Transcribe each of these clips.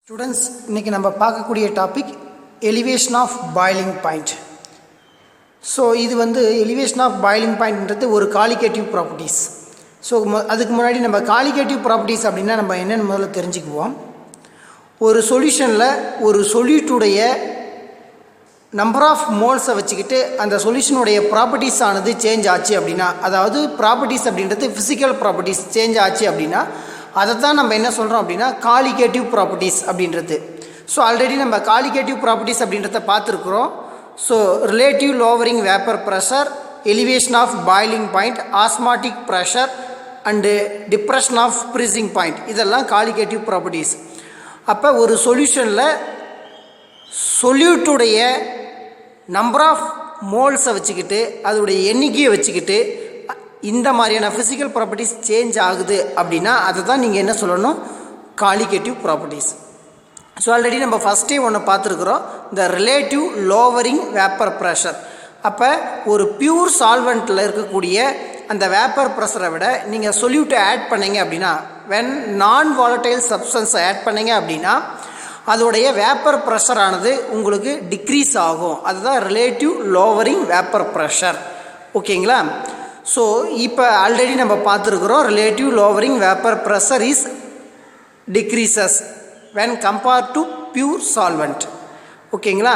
Students, இன்றைக்கி நம்ம பார்க்கக்கூடிய topic elevation of boiling point. So இது எலிவேஷன் ஆஃப் பாய்லிங் பாயிண்ட்ன்றது ஒரு காலிகேட்டிவ் ப்ராப்பர்ட்டிஸ். ஸோ அதுக்கு முன்னாடி நம்ம காலிகேட்டிவ் ப்ராப்பர்ட்டிஸ் அப்படின்னா நம்ம என்னென்னு முதல்ல தெரிஞ்சுக்குவோம். ஒரு சொல்யூஷனில் ஒரு சொல்யூட்டுடைய நம்பர் ஆஃப் மோல்ஸை வச்சுக்கிட்டு அந்த சொல்யூஷனுடைய ப்ராப்பர்ட்டிஸ் ஆனது சேஞ்ச் ஆச்சு அப்படின்னா, அதாவது ப்ராப்பர்ட்டிஸ் அப்படின்றது ஃபிசிக்கல் ப்ராப்பர்ட்டிஸ் சேஞ்ச் ஆச்சு அப்படின்னா அதை தான் நம்ம என்ன சொல்கிறோம் அப்படின்னா காலிகேட்டிவ் ப்ராப்பர்ட்டிஸ் அப்படின்றது. ஸோ ஆல்ரெடி நம்ம காலிகேட்டிவ் ப்ராப்பர்ட்டிஸ் அப்படின்றத பார்த்துருக்குறோம். So relative lowering vapour pressure, elevation of boiling point, osmotic pressure and depression of freezing point, இதெல்லாம் காலிகேட்டிவ் ப்ராப்பர்ட்டிஸ். அப்போ ஒரு சொல்யூஷனில் சொல்யூட்டுடைய நம்பர் ஆஃப் மோல்ஸை வச்சுக்கிட்டு அதோடைய எண்ணிக்கையை வச்சுக்கிட்டு இந்த மாதிரியான ஃபிசிக்கல் ப்ராப்பர்ட்டிஸ் சேஞ்ச் ஆகுது அப்படின்னா அதை தான் நீங்கள் என்ன சொல்லணும், காலிகேட்டிவ் ப்ராப்பர்ட்டிஸ். ஸோ ஆல்ரெடி நம்ம ஃபஸ்ட்டே ஒன்று பார்த்துருக்குறோம், இந்த ரிலேட்டிவ் லோவரிங் வேப்பர் ப்ரெஷர். அப்போ ஒரு பியூர் சால்வெண்ட்டில் இருக்கக்கூடிய அந்த வேப்பர் ப்ரெஷரை விட நீங்கள் சொல்யூட்டை ஆட் பண்ணிங்க அப்படின்னா, வென் நான் வாலட்டைல் சப்ஸ்டன்ஸை ஆட் பண்ணிங்க அப்படின்னா அதோடைய வேப்பர் ப்ரெஷரானது உங்களுக்கு டிக்ரீஸ் ஆகும். அதுதான் ரிலேட்டிவ் லோவரிங் வேப்பர் ப்ரெஷர். ஓகேங்களா? ஸோ இப்போ ஆல்ரெடி நம்ம பார்த்துருக்குறோம், relative lowering vapour pressure is decreases when compared to pure solvent. ஓகேங்களா?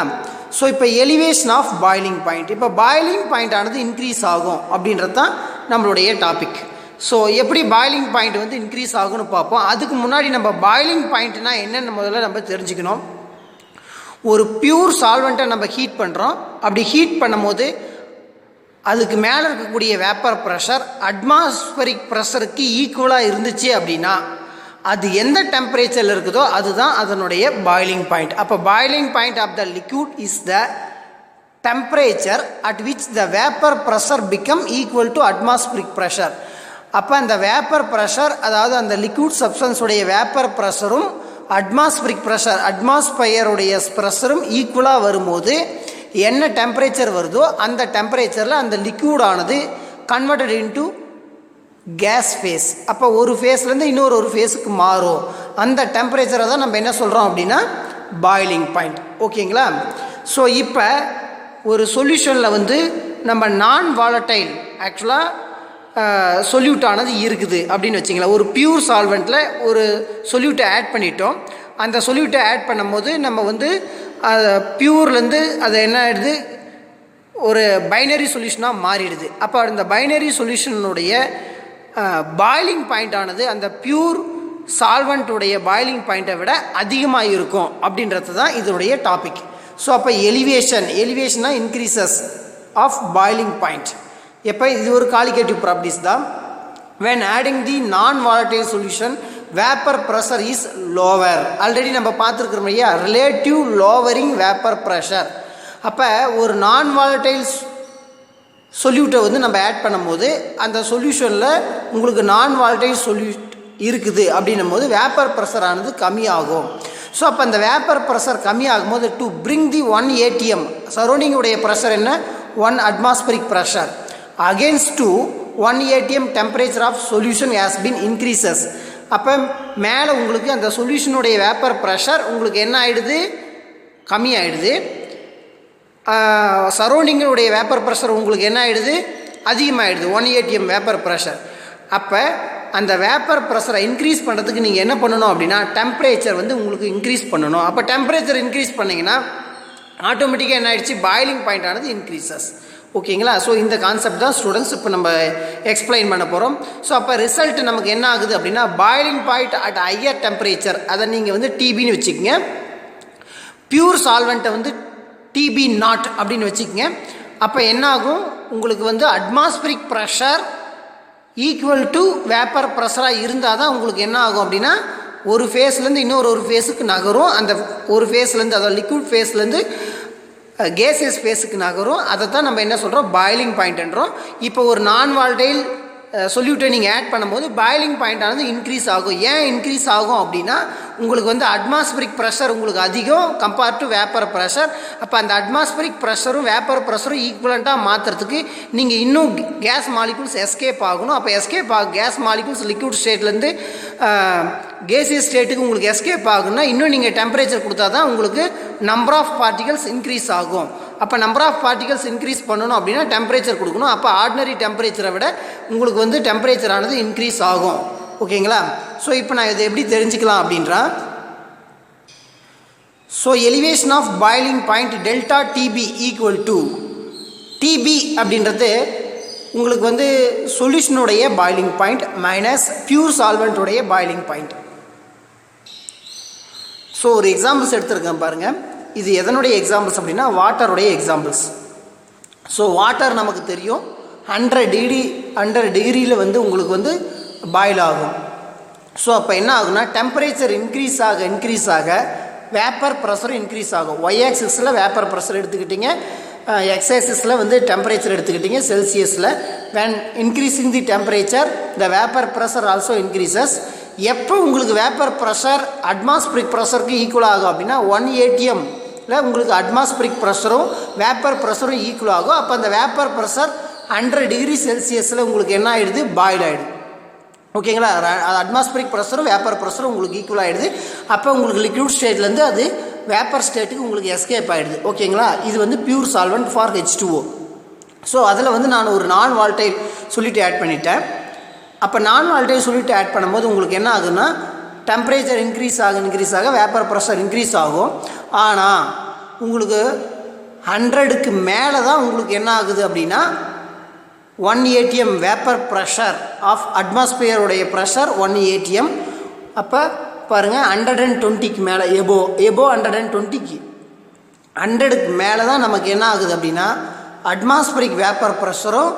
ஸோ இப்போ எலிவேஷன் ஆஃப் பாய்லிங் பாயிண்ட், இப்போ பாய்லிங் பாயிண்ட் ஆனது இன்க்ரீஸ் ஆகும் அப்படின்றது தான் நம்மளுடைய டாபிக். ஸோ எப்படி பாய்லிங் பாயிண்ட் இன்க்ரீஸ் ஆகும்னு பார்ப்போம். அதுக்கு முன்னாடி நம்ம பாய்லிங் பாயிண்ட்னா என்னென்னு முதல்ல நம்ம தெரிஞ்சுக்கணும். ஒரு பியூர் சால்வெண்ட்டை நம்ம ஹீட் பண்ணுறோம். அப்படி ஹீட் பண்ணும்போது அதுக்கு மேலே இருக்கக்கூடிய வேப்பர் ப்ரெஷர் அட்மாஸ்பரிக் ப்ரெஷருக்கு ஈக்குவலாக இருந்துச்சு அப்படின்னா அது எந்த டெம்பரேச்சரில் இருக்குதோ அதுதான் அதனுடைய பாய்லிங் பாயிண்ட். அப்போ boiling point of the liquid is the temperature at which the vapour pressure become equal to atmospheric pressure. அப்போ அந்த வேப்பர் ப்ரெஷர், அதாவது அந்த லிக்யூட் சப்ஸ்டன்ஸுடைய வேப்பர் ப்ரெஷரும் அட்மாஸ்பரிக் ப்ரெஷர், அட்மாஸ்பயருடைய ப்ரெஷரும் ஈக்குவலாக வரும்போது என்ன டெம்பரேச்சர் வருதோ அந்த டெம்பரேச்சரில் அந்த லிக்யூடானது கன்வெர்டட் இன்டு கேஸ் ஃபேஸ். அப்போ ஒரு ஃபேஸ்லேருந்து இன்னொரு ஃபேஸுக்கு மாறும். அந்த டெம்பரேச்சரை தான் நம்ம என்ன சொல்கிறோம் அப்படின்னா பாய்லிங் பாயிண்ட். ஓகேங்களா? ஸோ இப்போ ஒரு சொல்யூஷனில் நம்ம நான் வாலட்டைல் ஆக்சுவலாக சொல்யூட்டானது இருக்குது அப்படின்னு வச்சிங்களேன். ஒரு பியூர் சால்வெண்ட்டில் ஒரு சொல்யூட்டை ஆட் பண்ணிட்டோம். அந்த சொல்யூட்டை ஆட் பண்ணும்போது நம்ம பியூர்லேருந்து அது என்ன ஆகிடுது, ஒரு பைனரி சொல்யூஷனாக மாறிடுது. அப்போ அந்த பைனரி சொல்யூஷனுடைய பாய்லிங் பாயிண்டானது அந்த பியூர் சால்வெண்ட்டுடைய பாய்லிங் பாயிண்ட்டை விட அதிகமாக இருக்கும் அப்படின்றது தான் இதனுடைய டாபிக். ஸோ அப்போ எலிவேஷன்னா இன்க்ரீசஸ் ஆஃப் பாய்லிங் பாயிண்ட். எப்போ இது ஒரு காலிகேட்டிவ் ப்ராப்பர்ட்டிஸ் தான். வென் ஆடிங் தி நான் volatile solution vapour pressure is lower. Already நம்ம பார்த்துருக்குறோம் இல்லையா, ரிலேட்டிவ் லோவரிங் வேப்பர் ப்ரெஷர். அப்போ ஒரு நான் வாலட்டைல் சொல்யூட்டை நம்ம ஆட் பண்ணும்போது அந்த சொல்யூஷனில் உங்களுக்கு நான் வாலட்டைல் சொல்யூட் இருக்குது அப்படின்னும் போது வேப்பர் ப்ரெஷர் ஆனது கம்மியாகும். ஸோ அப்போ அந்த வேப்பர் ப்ரெஷர் கம்மியாகும் போது டு பிரிங் தி 1 atm சரௌண்டிங்குடைய ப்ரெஷர் என்ன, 1 atmospheric pressure against to 1 atm temperature of solution has been increases. அப்போ மேலே உங்களுக்கு அந்த சொல்யூஷனுடைய வேப்பர் ப்ரெஷர் உங்களுக்கு என்ன ஆகிடுது, கம்மியாகிடுது. சரௌண்டிங்களுடைய வேப்பர் ப்ரெஷர் உங்களுக்கு என்ன ஆகிடுது, அதிகமாகிடுது, 1 atm வேப்பர் ப்ரெஷர். அப்போ அந்த வேப்பர் ப்ரெஷரை இன்க்ரீஸ் பண்ணுறதுக்கு நீங்கள் என்ன பண்ணணும் அப்படின்னா டெம்பரேச்சர் உங்களுக்கு இன்க்ரீஸ் பண்ணணும். அப்போ டெம்பரேச்சர் இன்க்ரீஸ் பண்ணிங்கன்னா ஆட்டோமேட்டிக்காக என்ன ஆகிடுச்சு, பாய்லிங் பாயிண்ட் ஆனது இன்க்ரீசஸ். ஓகேங்களா? ஸோ இந்த கான்செப்ட் தான் ஸ்டூடெண்ட்ஸ் இப்போ நம்ம எக்ஸ்பிளைன் பண்ண போகிறோம். ஸோ அப்போ ரிசல்ட் நமக்கு என்ன ஆகுது அப்படின்னா boiling point at higher temperature, அதை நீங்கள் டிபின்னு வச்சுக்கோங்க. பியூர் சால்வெண்ட்டை டிபி நாட் அப்படின்னு வச்சுக்கோங்க. அப்போ என்ன ஆகும், உங்களுக்கு atmospheric pressure equal to vapour ப்ரெஷராக இருந்தால் தான் உங்களுக்கு என்ன ஆகும் அப்படின்னா ஒரு ஃபேஸ்லேருந்து இன்னொரு ஃபேஸுக்கு நகரும். அந்த ஒரு ஃபேஸ்லேருந்து, அதாவது லிக்விட் ஃபேஸ்லேருந்து கேசியஸ் ஃபேஸுக்கு நகரும். அதை தான் நம்ம என்ன சொல்கிறோம், பாய்லிங் பாயிண்ட்ன்றோம். இப்போ ஒரு நான் வாலட்டைல் சொல்யூட்டை நீங்கள் ஆட் பண்ணும்போது பாயிலிங் பாயிண்ட் ஆனது இன்க்ரீஸ் ஆகும். ஏன் இன்க்ரீஸ் ஆகும் அப்படின்னா உங்களுக்கு வந்து அட்மாஸ்பரிக் ப்ரெஷர் உங்களுக்கு அதிகம் கம்பேர்ட் டு வேப்பர் ப்ரெஷர். அப்போ அந்த அட்மாஸ்பரிக் ப்ரெஷரும் வேப்பர் ப்ரெஷரும் ஈக்குவலண்ட்டாக மாற்றுறதுக்கு நீங்கள் இன்னும் கேஸ் மாலிகுல்ஸ் எஸ்கேப் ஆகணும். அப்போ எஸ்கேப் கேஸ் மாலிகுல்ஸ் லிக்விட் ஸ்டேட்லேருந்து கேசியஸ் ஸ்டேட்டுக்கு உங்களுக்கு எஸ்கேப் ஆகுன்னா இன்னும் நீங்கள் டெம்பரேச்சர் கொடுத்தா தான் உங்களுக்கு நம்பர் ஆஃப் பார்ட்டிகல்ஸ் இன்க்ரீஸ் ஆகும். அப்போ நம்பர் ஆஃப் பார்ட்டிகல்ஸ் இன்க்ரீஸ் பண்ணணும் அப்படின்னா டெம்பரேச்சர் கொடுக்கணும். அப்போ ஆர்டினரி டெம்பரேச்சரை விட உங்களுக்கு வந்து டெம்பரேச்சர் ஆனது இன்க்ரீஸ் ஆகும். ஓகேங்களா? ஸோ இப்போ நான் இதை எப்படி தெரிஞ்சுக்கலாம் அப்படின்றா, so elevation of boiling point delta TB equal to TB அப்படின்றது உங்களுக்கு வந்து சொல்யூஷனுடைய பாயிலிங் பாயிண்ட் மைனஸ் பியூர் சால்வெண்ட்டுடைய பாயிலிங் பாயிண்ட். ஸோ ஒரு எக்ஸாம்பிள்ஸ் எடுத்துருக்கேன் பாருங்கள். இது எதனுடைய எக்ஸாம்பிள்ஸ் அப்படின்னா வாட்டருடைய எக்ஸாம்பிள்ஸ். ஸோ வாட்டர் நமக்கு தெரியும் 100 டிகிரியில் வந்து உங்களுக்கு வந்து பாயில் ஆகும். ஸோ அப்போ என்ன ஆகுனா டெம்பரேச்சர் இன்க்ரீஸ் ஆக வேப்பர் ப்ரெஷரும் இன்க்ரீஸ் ஆகும். ஒய் ஆக்சிஸில் வேப்பர் ப்ரெஷர் எடுத்துக்கிட்டிங்க, எக்ஸ் ஆக்சிஸில் வந்து டெம்பரேச்சர் எடுத்துக்கிட்டிங்க செல்சியஸில். When increasing the temperature the vapour pressure also increases. எப்போ உங்களுக்கு வேப்பர் ப்ரெஷர் அட்மாஸ்பரிக் ப்ரெஷருக்கு ஈக்குவல் ஆகும் அப்படின்னா 1 atm உங்களுக்கு அட்மாஸ்பரிக் ப்ரெஷரும் வேப்பர் ப்ரெஷரும் ஈக்குவல் ஆகும். அப்போ அந்த வேப்பர் ப்ரெஷர் 100 டிகிரி செல்சியஸில் உங்களுக்கு என்ன ஆகிடுது, பாயில் ஆகிடுது. ஓகேங்களா? அட்மாஸ்பரிக் ப்ரெஷரும் வேப்பர் ப்ரெஷரும் உங்களுக்கு ஈக்குவல் ஆகிடுது. அப்போ உங்களுக்கு லிக்விட் ஸ்டேட்லேருந்து அது வேப்பர் ஸ்டேட்டுக்கு உங்களுக்கு எஸ்கேப் ஆகிடுது. ஓகேங்களா? இது வந்து pure solvent for H2O. So அதில் வந்து நான் ஒரு நான் வால்டைல் சொல்லிட்டு ஆட் பண்ணிட்டேன். அப்போ நான் வால்டைல் சொல்லிட்டு ஆட் பண்ணும்போது உங்களுக்கு என்ன ஆகுதுன்னா டெம்பரேச்சர் இன்க்ரீஸ் ஆக வேப்பர் ப்ரெஷர் இன்க்ரீஸ் ஆகும். ஆனால் உங்களுக்கு 100க்கு மேலே தான் உங்களுக்கு என்ன ஆகுது அப்படின்னா 1 atm வேப்பர் ப்ரெஷர் ஆஃப் அட்மாஸ்பியருடைய ப்ரெஷர் 1 atm. அப்போ பாருங்கள் 120க்கு மேலே எபோ 120க்கு 100க்கு மேலே தான் நமக்கு என்ன ஆகுது அப்படின்னா அட்மாஸ்பரிக் வேப்பர் ப்ரெஷரும்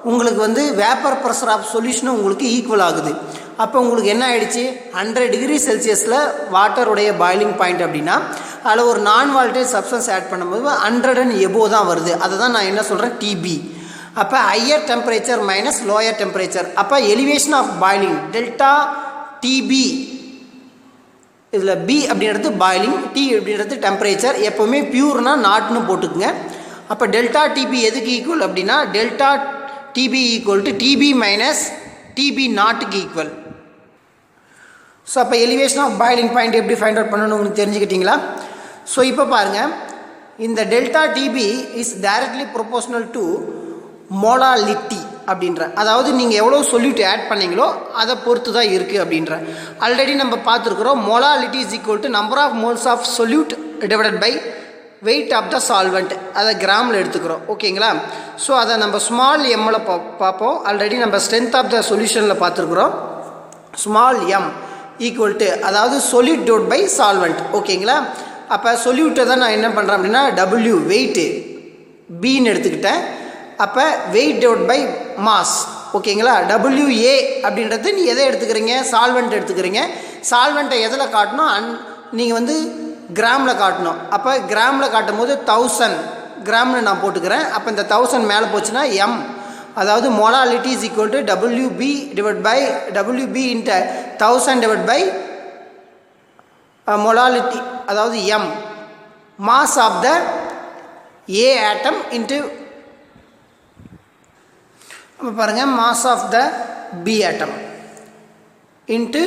உங்களுக்கு வந்து வேப்பர் ப்ரெஷர் ஆஃப் சொல்யூஷனும் உங்களுக்கு ஈக்குவல் ஆகுது. அப்போ உங்களுக்கு என்ன ஆகிடுச்சு 100 டிகிரி செல்சியஸில் வாட்டருடைய பாயிலிங் பாயிண்ட் அப்படின்னா அதில் ஒரு நான் வால்டைல் சப்ஸ்டன்ஸ் ஆட் பண்ணும்போது 100 and above தான் வருது. அதை தான் நான் என்ன சொல்கிறேன், டிபி. அப்போ higher temperature minus lower temperature. அப்போ elevation of boiling delta TB, இதில் பி அப்படின்றது பாயிலிங், டி அப்படின்றது டெம்பரேச்சர். எப்போவுமே பியூர்னா நாட்னு போட்டுக்குங்க. அப்போ டெல்டா டிபி எதுக்கு ஈக்குவல் அப்படின்னா delta TB equal to TB minus TB நாட்டுக்கு ஈக்குவல். ஸோ அப்போ எலிவேஷன் ஆஃப் பாயிலிங் பாயிண்ட் எப்படி ஃபைண்ட் அவுட் பண்ணணும்னு உங்களுக்கு தெரிஞ்சுக்கிட்டிங்களா? ஸோ இப்போ பாருங்கள், இந்த delta TB is directly proportional to molality அப்படின்ற, அதாவது நீங்கள் எவ்வளோ சொல்யூட் ஆட் பண்ணீங்களோ அதை பொறுத்து தான் இருக்குது அப்படின்ற. ஆல்ரெடி நம்ம பார்த்துருக்குறோம் molality is equal to number of moles of solute divided by weight of the solvent. அதை கிராமில் எடுத்துக்கிறோம். ஓகேங்களா? ஸோ அதை நம்ம ஸ்மால் எம்மில் பார்ப்போம். ஆல்ரெடி நம்ம ஸ்ட்ரென்த் ஆஃப் த சொல்யூஷனில் பார்த்துருக்குறோம். ஸ்மால் எம் ஈக்குவல் டு அதாவது சொல்யூட் டோட் பை சால்வெண்ட். ஓகேங்களா? அப்போ சொல்யூட்டை தான் நான் என்ன பண்ணுறேன் அப்படின்னா டபிள்யூ வெயிட்டு பின்னு எடுத்துக்கிட்டேன். அப்போ வெயிட் டோட் பை மாஸ். ஓகேங்களா? WA அப்படின்றது நீ எதை எடுத்துக்கிறீங்க, சால்வெண்ட் எடுத்துக்கிறீங்க. சால்வெண்ட்டை எதில் காட்டணும், நீங்கள் வந்து கிராமில் காட்டணும். அப்போ கிராமில் காட்டும் போது 1000 கிராம்னு நான் போட்டுக்கிறேன். அப்போ இந்த 1000 மேலே போச்சுன்னா எம், அதாவது molality is equal to WB divide by WB into 1000 divide by molality, அதாவது M mass of the A atom into அப்போ பாருங்கள் mass of the B atom into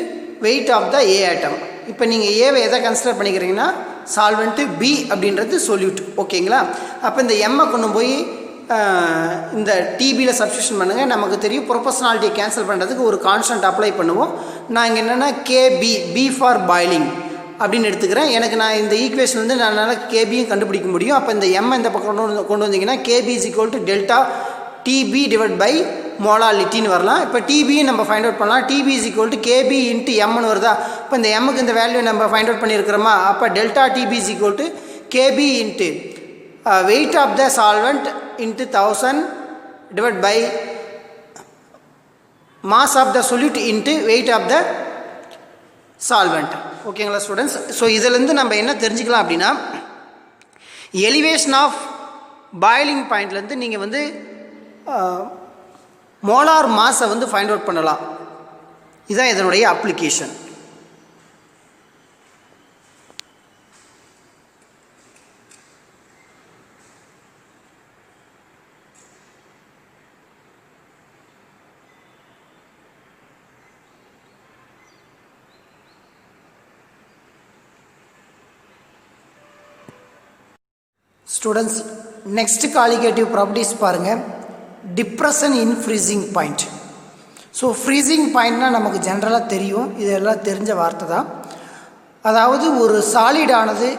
weight of the A atom. இப்போ நீங்கள் ஏவை எதை consider பண்ணிக்கிறீங்கன்னா solvent B அப்படின்றது solute. ஓகேங்களா? அப்போ இந்த எம்மை கொண்டு போய் இந்த டிபியில் சப்ஸ்டியூஷன் பண்ணுங்கள். நமக்கு தெரியும் ப்ரொபோஷனாலிட்டியை கேன்சல் பண்ணுறதுக்கு ஒரு கான்ஸ்டன்ட் அப்ளை பண்ணுவோம். நான் இங்கே என்னென்னா கேபி, பி ஃபார் பாயிலிங் அப்படின்னு எடுத்துக்கிறேன். எனக்கு நான் இந்த ஈக்குவேஷன் வந்து நான் கேபியும் கண்டுபிடிக்க முடியும். அப்போ இந்த எம் இந்த பக்கம் கொண்டு வந்தீங்கன்னா KB is equal to delta TB divide by மோலாலிட்டின்னு வரலாம். இப்போ டிபியும் நம்ம ஃபைண்ட் அவுட் பண்ணலாம். TB is equal to KB into எம்னு வருதா. இப்போ இந்த எம்முக்கு இந்த வேல்யூ நம்ம ஃபைண்ட் அவுட் பண்ணியிருக்கிறோமா. அப்போ delta TB is equal to KB into weight of the solvent into 1000 divide by mass of the solute into weight of the solvent. ஓகேங்களா students? So இதிலேருந்து நம்ம என்ன தெரிஞ்சுக்கலாம் அப்படின்னா எலிவேஷன் ஆஃப் பாயிலிங் பாயிண்ட்லேருந்து நீங்கள் வந்து மோலார் மாஸை வந்து ஃபைண்ட் அவுட் பண்ணலாம். இதுதான் இதனுடைய application. Students, next colligative properties பாருங்கள். Depression in freezing point. So freezing பாயிண்ட்னால் நமக்கு ஜென்ரலாக தெரியும், இதெல்லாம் தெரிஞ்ச வார்த்தை தான். அதாவது ஒரு சாலிடானது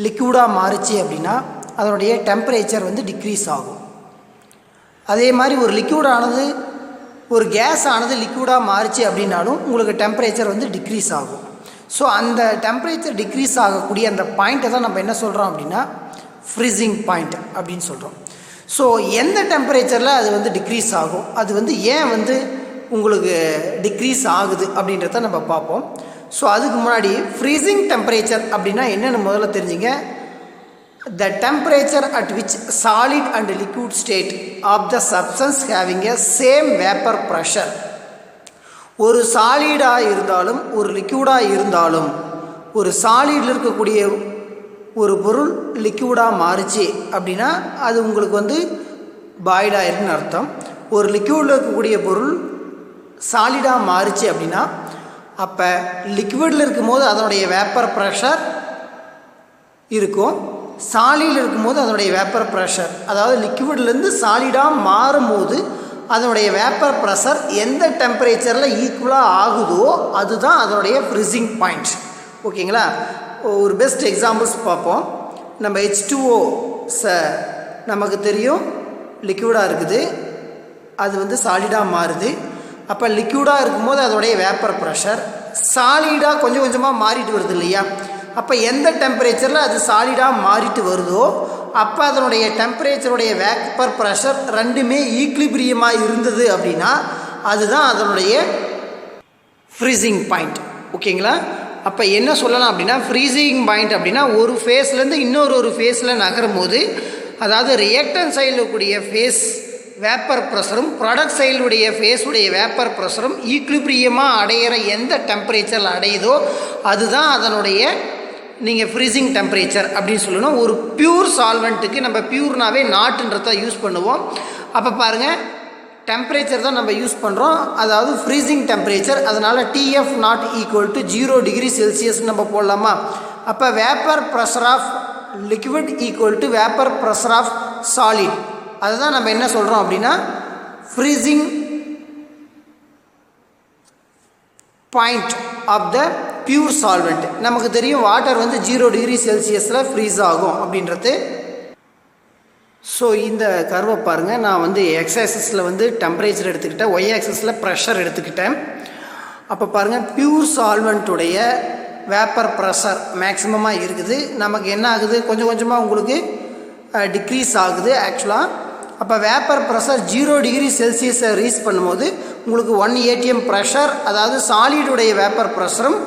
லிக்விடாக மாறிச்சு அப்படின்னா அதனுடைய டெம்பரேச்சர் வந்து டிக்ரீஸ் ஆகும். அதே மாதிரி ஒரு லிக்விடானது ஒரு கேஸ் ஆனது லிக்விடாக மாறிச்சு அப்படின்னாலும் உங்களுக்கு டெம்பரேச்சர் வந்து டிக்ரீஸ் ஆகும். ஸோ அந்த டெம்பரேச்சர் டிக்ரீஸ் ஆகக்கூடிய அந்த பாயிண்ட்டை தான் நம்ம என்ன சொல்கிறோம் அப்படின்னா ஃப்ரீசிங் பாயிண்ட் அப்படின்னு சொல்கிறோம். ஸோ எந்த டெம்பரேச்சரில் அது வந்து டிக்ரீஸ் ஆகும், அது வந்து ஏன் வந்து உங்களுக்கு டிக்ரீஸ் ஆகுது அப்படின்றத நம்ம பார்ப்போம். ஸோ அதுக்கு முன்னாடி ஃப்ரீசிங் டெம்பரேச்சர் அப்படின்னா என்னென்னு முதல்ல தெரிஞ்சுங்க. The temperature at which solid and liquid state of the substance having a same vapour pressure. ஒரு சாலிடாக இருந்தாலும் ஒரு லிக்விடாக இருந்தாலும், ஒரு சாலிடில் இருக்கக்கூடிய ஒரு பொருள் லிக்விடாக மாறிச்சு அப்படின்னா அது உங்களுக்கு வந்து பாய்ட் ஆயிருக்குன்னு அர்த்தம். ஒரு லிக்விடில் இருக்கக்கூடிய பொருள் சாலிடாக மாறிச்சு அப்படின்னா அப்போ லிக்விடில் இருக்கும்போது அதனுடைய வேப்பர் ப்ரெஷர் இருக்கும், சாலிடில் இருக்கும்போது அதனுடைய வேப்பர் ப்ரெஷர், அதாவது லிக்விட்லேருந்து சாலிடாக மாறும்போது அதனுடைய வேப்பர் ப்ரெஷர் எந்த டெம்பரேச்சரில் ஈக்குவலாக ஆகுதோ அதுதான் அதனுடைய ஃப்ரீசிங் பாயிண்ட். ஓகேங்களா? ஒரு பெஸ்ட் எக்ஸாம்பிள்ஸ் பார்ப்போம். நம்ம H2O நமக்கு தெரியும் லிக்விடாக இருக்குது, அது வந்து சாலிடாக மாறுது. அப்போ லிக்விடாக இருக்கும்போது அதோடைய வேப்பர் ப்ரெஷர் சாலிடாக கொஞ்சம் கொஞ்சமாக மாறிட்டு வருது இல்லையா? அப்போ எந்த டெம்பரேச்சரில் அது சாலிடாக மாறிட்டு வருதோ அப்போ அதனுடைய டெம்பரேச்சருடைய வேப்பர் ப்ரெஷர் ரெண்டுமே ஈக்லிபிரியமாக இருந்தது அப்படின்னா அதுதான் அதனுடைய ஃப்ரீசிங் பாயிண்ட். ஓகேங்களா? அப்போ என்ன சொல்லலாம் அப்படின்னா ஃப்ரீசிங் பாயிண்ட் அப்படின்னா ஒரு ஃபேஸ்லேருந்து இன்னொரு ஃபேஸில் நகரும் போது, அதாவது ரியாக்டன் சைடில் கூடிய ஃபேஸ் வேப்பர் ப்ரெஷரும் ப்ராடக்ட் சைடுடைய ஃபேஸுடைய வேப்பர் ப்ரெஷரும் ஈக்லிபிரியமாக அடையிற எந்த டெம்பரேச்சரில் அடையுதோ அதுதான் அதனுடைய நீங்கள் ஃப்ரீசிங் டெம்பரேச்சர் அப்படின்னு சொல்லணும். ஒரு பியூர் சால்வெண்ட்டுக்கு நம்ம பியூர்னாவே நாட்டுன்றதை யூஸ் பண்ணுவோம். அப்போ பாருங்கள், டெம்பரேச்சர் தான் நம்ம யூஸ் பண்ணுறோம், அதாவது ஃப்ரீசிங் டெம்பரேச்சர். அதனால் TF naught equal to 0 degree Celsius நம்ம போடலாமா? அப்போ vapour pressure of liquid equal to vapour pressure of solid. அதுதான் நம்ம என்ன சொல்கிறோம் அப்படின்னா freezing point of the pure solvent. நமக்கு தெரியும் வாட்டர் வந்து 0 டிகிரி செல்சியஸில் ஃப்ரீஸ் ஆகும் அப்படின்றது. ஸோ இந்த கர்வை பாருங்கள், நான் வந்து எக்ஸ் ஆக்சிஸில் வந்து டெம்பரேச்சர் எடுத்துக்கிட்டேன், ஒய் ஆக்சிஸில் ப்ரெஷர் எடுத்துக்கிட்டேன். அப்போ பாருங்கள், பியூர் சால்வெண்ட்டுடைய வேப்பர் ப்ரெஷர் மேக்ஸிமமாக இருக்குது. நமக்கு என்ன ஆகுது, கொஞ்சம் கொஞ்சமாக உங்களுக்கு டிக்ரீஸ் ஆகுது ஆக்சுவலாக. அப்போ வேப்பர் ப்ரெஷர் 0 டிகிரி செல்சியஸை ரீச் பண்ணும்போது உங்களுக்கு 1 atm ப்ரெஷர், அதாவது சாலிடுடைய வேப்பர் ப்ரெஷரும்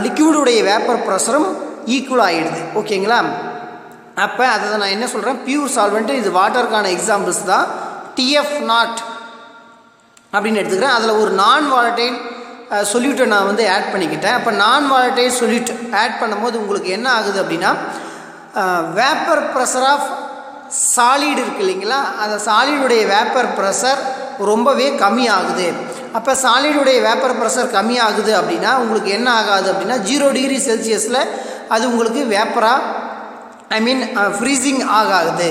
லிக்விடுடைய வேப்பர் ப்ரெஷரும் ஈக்குவல் ஆகிடுது. ஓகேங்களா? அப்போ அதை தான் நான் என்ன சொல்கிறேன், பியூர் சால்வெண்ட்டு இது வாட்டருக்கான எக்ஸாம்பிள்ஸ் தான். TF நாட் அப்படின்னு எடுத்துக்கிறேன். அதில் ஒரு நான் வாலடைல் சொல்யூட்டை நான் வந்து ஆட் பண்ணிக்கிட்டேன். அப்போ நான் வாலடைல் சொல்யூட் ஆட் பண்ணும்போது உங்களுக்கு என்ன ஆகுது அப்படின்னா வேப்பர் ப்ரெஷர் ஆஃப் சாலிட் இருக்குது இல்லைங்களா, அந்த சாலிடுடைய வேப்பர் ப்ரெஷர் ரொம்பவே கம்மி ஆகுது. அப்போ சாலிடுடைய வேப்பர் ப்ரெஷர் கம்மி ஆகுது அப்படின்னா உங்களுக்கு என்ன ஆகாது அப்படின்னா 0 டிகிரி செல்சியஸில் அது உங்களுக்கு வேப்பராக ஃப்ரீசிங் ஆகாது.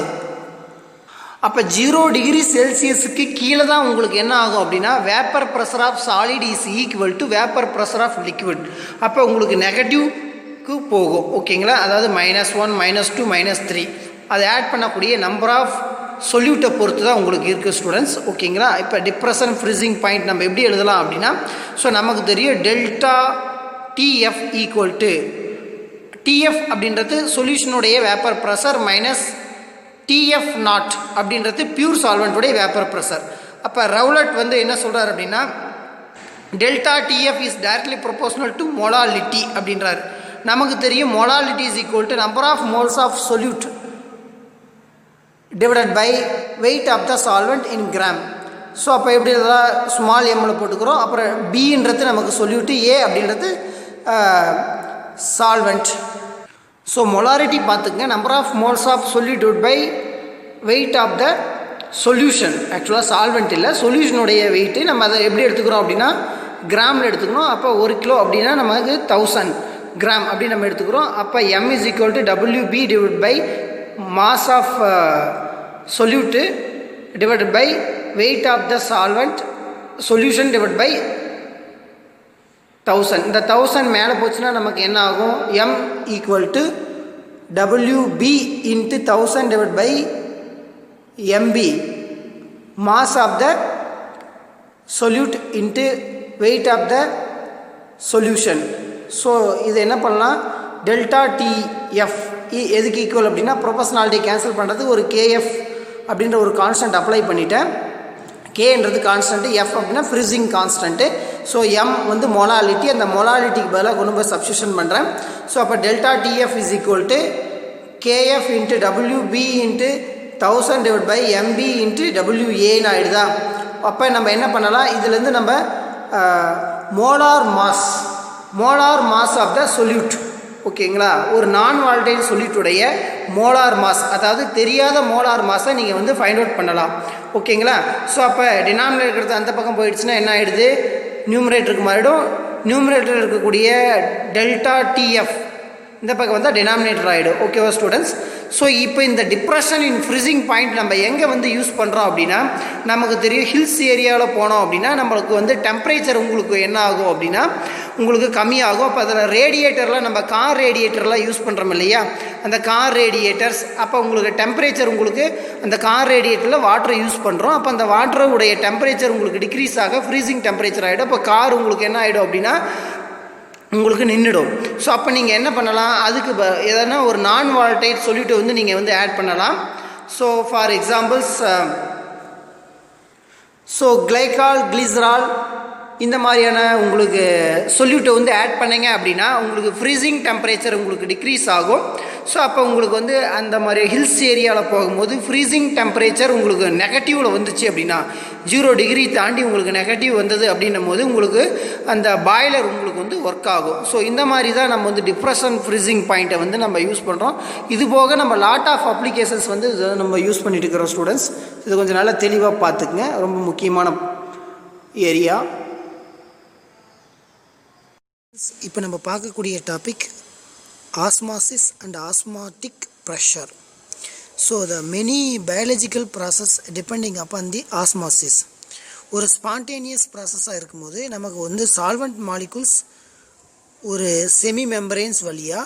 அப்போ 0 டிகிரி செல்சியஸுக்கு கீழே தான் உங்களுக்கு என்ன ஆகும் அப்படின்னா vapour pressure of solid is equal to vapour pressure of liquid. அப்போ உங்களுக்கு நெகட்டிவ்க்கு போகும். ஓகேங்களா? அதாவது -1, -2, -3 அதை ஆட் பண்ணக்கூடிய நம்பர் ஆஃப் சொல்யூட்டை பொறுத்து தான் உங்களுக்கு இருக்குது ஸ்டூடெண்ட்ஸ். ஓகேங்களா? இப்போ டிப்ரெஷன் ஃப்ரீசிங் பாயிண்ட் நம்ம எப்படி எழுதலாம் அப்படின்னா, ஸோ நமக்கு தெரியும் delta TF equal to TF அப்படின்றது சொல்யூஷனுடைய vapour pressure minus TF naught அப்படின்றது பியூர் சால்வெண்ட்டுடைய வேப்பர் ப்ரெஷர். அப்போ ரவுலட் வந்து என்ன சொல்கிறார் அப்படின்னா delta TF is directly proportional to molality அப்படின்றார். நமக்கு தெரியும் molality is equal to number of moles of solute divided by weight of the solvent in gram. So அப்போ எப்படி இதெல்லாம் ஸ்மால் எம்மில் போட்டுக்கிறோம். அப்புறம் பின்றது நமக்கு சொல்யூட்டு, ஏ அப்படின்றது சால்வெண்ட். ஸோ மொலாரிட்டி பார்த்துக்குங்க. Number of moles of solute by weight of the solution. ஆக்சுவலாக சால்வெண்ட் இல்லை, சொல்யூஷனுடைய வெயிட்டு நம்ம அதை எப்படி எடுத்துக்கிறோம் அப்படின்னா கிராமில் எடுத்துக்கணும். அப்போ 1 கிலோ அப்படின்னா நமக்கு 1000 கிராம் அப்படி நம்ம எடுத்துக்கிறோம். அப்போ M is equal to WB divided by mass of solute divided by weight of the solvent solution divided by 1000. இந்த 1000 மேலே போச்சுன்னா நமக்கு என்ன ஆகும்? M equal to WB into 1000 divided by MB, mass of the solute into weight of the solution. So இது என்ன பண்ணலாம்? Delta DF எதுக்கு ஈக்குவல் அப்படின்னா ப்ரொபோஷனாலிட்டி கேன்சல் பண்ணுறது ஒரு கேஎஃப் அப்படின்ற ஒரு கான்ஸ்டன்ட் அப்ளை பண்ணிட்டேன். கேன்றது கான்ஸ்டன்ட்டு, எஃப் அப்படின்னா ஃப்ரிசிங் கான்ஸ்டன்ட்டு. ஸோ எம் வந்து மொலாலிட்டி, அந்த மொலாலிட்டிக்கு பதிலாக கொண்டு போய் சப்ஸ்டியூஷன் பண்ணுறேன். ஸோ அப்போ delta TF is equal to KF into WB into 1000 divide by MB into டபிள்யூஏன்னு ஆகிடுதா? அப்போ நம்ம என்ன பண்ணலாம்? இதுலேருந்து நம்ம molar mass of the solute, ஓகேங்களா? ஒரு நான் வால்டைல் சொல்யூட்டுடைய மோலார் மாஸ், அதாவது தெரியாத மோலார் மாஸை நீங்கள் வந்து ஃபைண்ட் அவுட் பண்ணலாம், ஓகேங்களா? ஸோ அப்போ டினாமினேட்டர் இருக்கிறது அந்த பக்கம் போயிடுச்சுன்னா என்ன ஆகிடுது? நியூமரேட்டருக்கு மாறிடும். நியூமரேட்டர் இருக்கக்கூடிய டெல்டா டிஎஃப் இந்த பக்கம் வந்தால் டினாமினேட்டர் ஆகிடும். ஓகேவா ஸ்டூடெண்ட்ஸ்? ஸோ இப்போ இந்த டிப்ரெஷன் இன் ஃப்ரிசிங் பாயிண்ட் நம்ம எங்கே வந்து யூஸ் பண்ணுறோம் அப்படின்னா, நமக்கு தெரியும் ஹில்ஸ் ஏரியாவில் போனோம் அப்படின்னா நம்மளுக்கு வந்து டெம்பரேச்சர் உங்களுக்கு என்ன ஆகும் அப்படின்னா உங்களுக்கு கம்மியாகும். அப்போ அதில் ரேடியேட்டரில் நம்ம கார் ரேடியேட்டர்லாம் யூஸ் பண்ணுறோம் இல்லையா, அந்த கார் ரேடியேட்டர்ஸ், அப்போ உங்களுக்கு டெம்பரேச்சர் உங்களுக்கு அந்த கார் ரேடியேட்டரில் வாட்டரை யூஸ் பண்ணுறோம். அப்போ அந்த வாட்டருடைய டெம்பரேச்சர் உங்களுக்கு டிக்ரீஸ் ஆக ஃப்ரீசிங் டெம்பரேச்சர் ஆகிடும். அப்போ கார் உங்களுக்கு என்ன ஆகிடும் அப்படின்னா உங்களுக்கு நின்றுடும். ஸோ அப்போ நீங்கள் என்ன பண்ணலாம்? அதுக்கு எதனா ஒரு நான் வால்டைல் சொல்யூட்டை வந்து நீங்கள் வந்து ஆட் பண்ணலாம். So for examples glycol, glycerol இந்த மாதிரியான உங்களுக்கு சொல்யூட்டை வந்து ஆட் பண்ணிங்க அப்படின்னா உங்களுக்கு ஃப்ரீசிங் டெம்பரேச்சர் உங்களுக்கு டிக்ரீஸ் ஆகும். ஸோ அப்போ உங்களுக்கு வந்து அந்த மாதிரி ஹில்ஸ் ஏரியாவில் போகும்போது ஃப்ரீசிங் டெம்பரேச்சர் உங்களுக்கு நெகட்டிவில் வந்துச்சு அப்படின்னா 0 டிகிரி தாண்டி உங்களுக்கு நெகட்டிவ் வந்தது அப்படின்னும் போது உங்களுக்கு அந்த பாய்லர் உங்களுக்கு வந்து ஒர்க் ஆகும். ஸோ இந்த மாதிரி தான் நம்ம வந்து டிப்ரெஷன் ஃப்ரீசிங் பாயிண்ட்டை வந்து நம்ம யூஸ் பண்ணுறோம். இது போக நம்ம லாட் ஆஃப் அப்ளிகேஷன்ஸ் வந்து நம்ம யூஸ் பண்ணிட்டு இருக்கிறோம் ஸ்டூடெண்ட்ஸ். இது கொஞ்சம் நல்லா தெளிவாக பார்த்துக்குங்க, ரொம்ப முக்கியமான ஏரியா. இப்போ நம்ம பார்க்கக்கூடிய topic osmosis and osmotic pressure. So the many biological process depending upon the osmosis. ஒரு ஸ்பான்டேனியஸ் ப்ராசஸாக இருக்கும்போது நமக்கு வந்து சால்வெண்ட் மாலிகுல்ஸ் ஒரு செமி மெம்பரேன்ஸ் வழியாக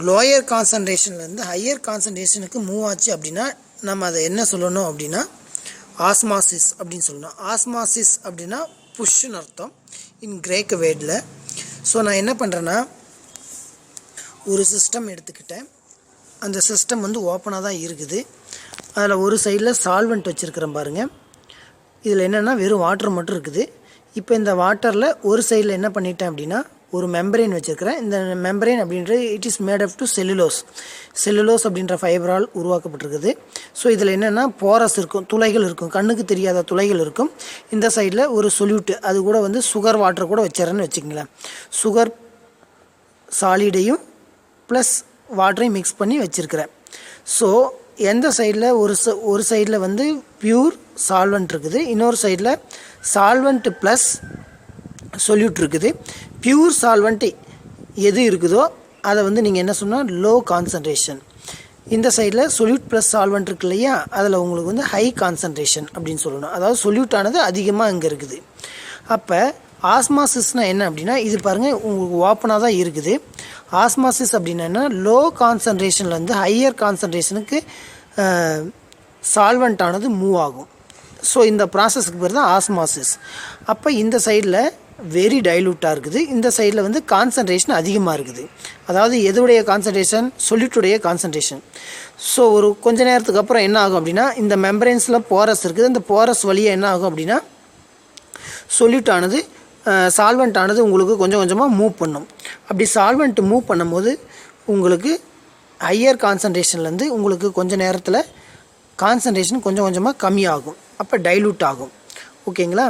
லோயர் கான்சன்ட்ரேஷன்லேருந்து ஹையர் கான்சன்ட்ரேஷனுக்கு மூவ் ஆச்சு அப்படின்னா நம்ம அதை என்ன சொல்லணும் அப்படின்னா ஆஸ்மாசிஸ் அப்படின்னு சொல்லணும். ஆஸ்மாசிஸ் அப்படின்னா புஷ்ஷுன்னு அர்த்தம் இன் கிரேக்க வேர்டில். ஸோ நான் என்ன பண்ணுறேன்னா ஒரு சிஸ்டம் எடுத்துக்கிட்டேன். அந்த சிஸ்டம் வந்து ஓப்பனாக தான் இருக்குது. அதில் ஒரு சைடில் சால்வெண்ட் வச்சுருக்கிறேன் பாருங்கள். இதில் என்னென்னா வெறும் வாட்டர் மட்டும் இருக்குது. இப்போ இந்த வாட்டரில் ஒரு சைடில் என்ன பண்ணிட்டேன் அப்படின்னா ஒரு மெம்பரேன் வச்சுருக்கிறேன். இந்த மெம்பரேன் அப்படின்றது it is made up to cellulose அப்படின்ற ஃபைபரால் உருவாக்கப்பட்டிருக்குது. ஸோ இதில் என்னென்னா போரஸ் இருக்கும், துளைகள் இருக்கும், கண்ணுக்கு தெரியாத துளைகள் இருக்கும். இந்த சைடில் ஒரு சொல்யூட்டு, அது கூட வந்து சுகர் வாட்டர் கூட வச்சிடறேன்னு வச்சுக்கங்களேன். சுகர் சாலிடையும் ப்ளஸ் வாட்டரையும் மிக்ஸ் பண்ணி வச்சுருக்கிறேன். ஸோ எந்த சைடில் ஒரு சைடில் வந்து பியூர் சால்வெண்ட் இருக்குது, இன்னொரு சைடில் சால்வெண்ட் ப்ளஸ் சொல்யூட் இருக்குது. பியூர் சால்வெண்ட் எது இருக்குதோ அதை வந்து நீங்கள் என்ன சொன்னால் லோ கான்சன்ட்ரேஷன். இந்த சைடில் சொல்யூட் ப்ளஸ் சால்வெண்ட் இருக்கு இல்லையா, அதில் உங்களுக்கு வந்து ஹை கான்சன்ட்ரேஷன் அப்படின்னு சொல்லணும். அதாவது சொல்யூட்டானது அதிகமாக இங்கே இருக்குது. அப்போ ஆஸ்மாசிஸ்னால் என்ன அப்படின்னா இது பாருங்கள் உங்களுக்கு ஓப்பனாக தான் இருக்குது. ஆஸ்மாசிஸ் அப்படின்னா லோ கான்சன்ட்ரேஷன்லேருந்து ஹையர் கான்சன்ட்ரேஷனுக்கு சால்வெண்ட்டானது மூவ் ஆகும். ஸோ இந்த ப்ராசஸ்க்கு பேர் தான் ஆஸ்மாசிஸ். அப்போ இந்த சைடில் வெரி டைலூட்டாக இருக்குது, இந்த சைடில் வந்து கான்சன்ட்ரேஷன் அதிகமாக இருக்குது. அதாவது எதுடைய கான்சன்ட்ரேஷன்? சொல்யூட்டுடைய கான்சன்ட்ரேஷன். ஸோ ஒரு கொஞ்ச நேரத்துக்கு அப்புறம் என்ன ஆகும் அப்படின்னா இந்த மெம்பரேன்ஸில் போரஸ் இருக்குது. அந்த போரஸ் வழியாக என்ன ஆகும் அப்படின்னா சொல்யூட்டானது சால்வெண்ட்டானது உங்களுக்கு கொஞ்சம் கொஞ்சமாக மூவ் பண்ணும். அப்படி சால்வெண்ட் மூவ் பண்ணும்போது உங்களுக்கு ஹையர் கான்சன்ட்ரேஷன்லேருந்து உங்களுக்கு கொஞ்சம் நேரத்தில் கான்சன்ட்ரேஷன் கொஞ்சம் கொஞ்சமாக கம்மியாகும், அப்போ டைலூட் ஆகும். ஓகேங்களா?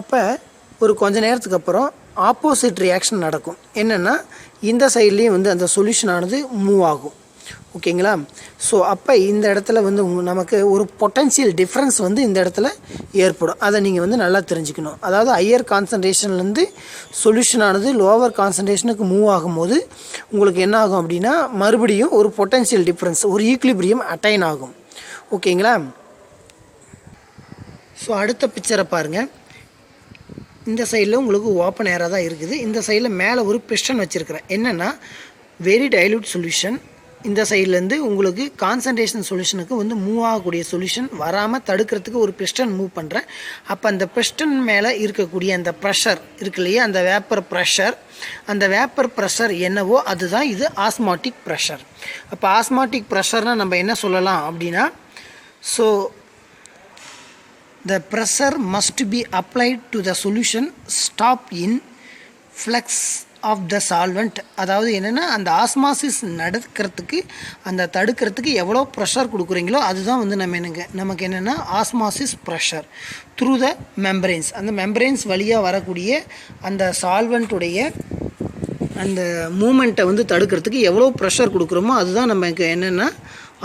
அப்போ ஒரு கொஞ்ச நேரத்துக்கு அப்புறம் ஆப்போசிட் ரியாக்ஷன் நடக்கும். என்னென்னா இந்த சைட்லேயும் வந்து அந்த சொல்யூஷனானது மூவ் ஆகும். ஓகேங்களா? ஸோ அப்போ இந்த இடத்துல வந்து நமக்கு ஒரு பொட்டன்ஷியல் டிஃப்ரென்ஸ் வந்து இந்த இடத்துல ஏற்படும். அதை நீங்கள் வந்து நல்லா தெரிஞ்சுக்கணும். அதாவது ஹையர் கான்சன்ட்ரேஷன்லேருந்து சொல்யூஷனானது லோவர் கான்சன்ட்ரேஷனுக்கு மூவ் ஆகும்போது உங்களுக்கு என்ன ஆகும் அப்படின்னா மறுபடியும் ஒரு பொட்டன்ஷியல் டிஃப்ரென்ஸ், ஒரு ஈக்லிபிரியம் அட்டைன் ஆகும். ஓகேங்களா? ஸோ அடுத்த பிக்சரை பாருங்கள். இந்த சைடில் உங்களுக்கு ஓப்பன் ஏராக தான் இருக்குது. இந்த சைடில் மேலே ஒரு பிஸ்டன் வச்சுருக்கிறேன். என்னென்னா வெரி டைலூட் சொல்யூஷன். இந்த சைட்லேருந்து உங்களுக்கு கான்சன்ட்ரேஷன் சொல்யூஷனுக்கு வந்து மூவ் ஆகக்கூடிய சொல்யூஷன் வராமல் தடுக்கிறதுக்கு ஒரு பிஸ்டன் மூவ் பண்ணுறேன். அப்போ அந்த பிஸ்டன் மேலே இருக்கக்கூடிய அந்த ப்ரெஷர் இருக்கு இல்லையா, அந்த வேப்பர் ப்ரெஷர், அந்த வேப்பர் ப்ரெஷர் என்னவோ அதுதான் இது ஆஸ்மாட்டிக் ப்ரெஷர். அப்போ ஆஸ்மாட்டிக் ப்ரெஷர்னால் நம்ம என்ன சொல்லலாம் அப்படின்னா, so the pressure must be applied to the solution stop in flux of the solvent. அதாவது என்னென்னா அந்த ஆஸ்மாசிஸ் நடக்கிறதுக்கு, அந்த தடுக்கிறதுக்கு எவ்வளோ ப்ரெஷர் கொடுக்குறீங்களோ அதுதான் வந்து நமக்கு என்னென்னா osmosis pressure through the membranes. அந்த மெம்பரேன்ஸ் வழியாக வரக்கூடிய அந்த சால்வெண்ட்டுடைய அந்த மூமெண்ட்டை வந்து தடுக்கிறதுக்கு எவ்வளோ ப்ரெஷர் கொடுக்குறோமோ அதுதான் நமக்கு என்னென்னா